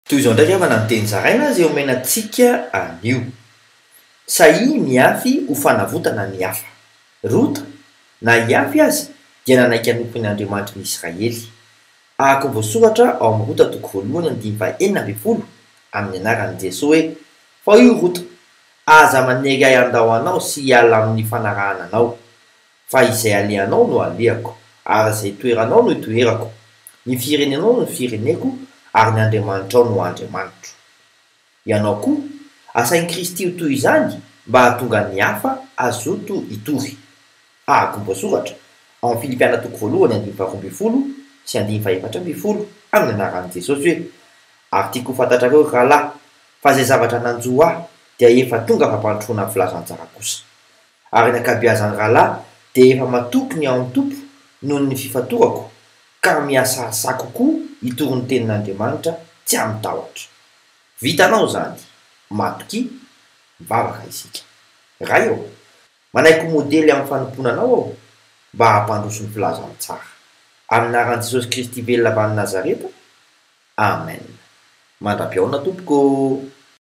toy izao ndraiky avana ny teny zaraina zay omenantsika anio sahi miafy ho fanavotana ny hafa rota na iafy azy dia nanaiky anomponyandriamanitra ny Israely ahako voasoratra ao amin'ny rota toko voalohany andiny fa enina amby folo amin'ny anaran'i Jesosy hoe fa io rota aza manery ahy andao anao sy hiala amin'ny fanarahana anao fa izay aleanao no aleako ary izay toeranao no itoerako ny firenenao no fireneko ary ny Andriamanitra ao no Andriamanitro ianao koa asain'i Kristy ho toy izany mba hahatonga ny hafa azoto itory ahako voasoratra ao amin'ny Filipiana toko voalohany andiny faharoa amby folo sy andiny fahaefatra amby folo amin'ny anaran'i Jesosy hoe ary tiako ho fantatrareo rahalahy fa zay zavatra nanjo ahy dia efa tonga fampandrosoana filazantsara kosa ary ny ankabeazan'ny rahalahy dia efa matoky ny ao amin'ny tompo noho ny fifatorako ka miasasa kokoa hitory ny tenin'Andriamanitra tsy amitahotra vitanao zany matoky mivavaka isika raha eo manaiky modely amin'ny fanomponanao aho mba hampandroso ny filazantsara amin'ny anaran'i Jesosy Kristy velona avy any Nazareta amen mandra-piaona tompoko.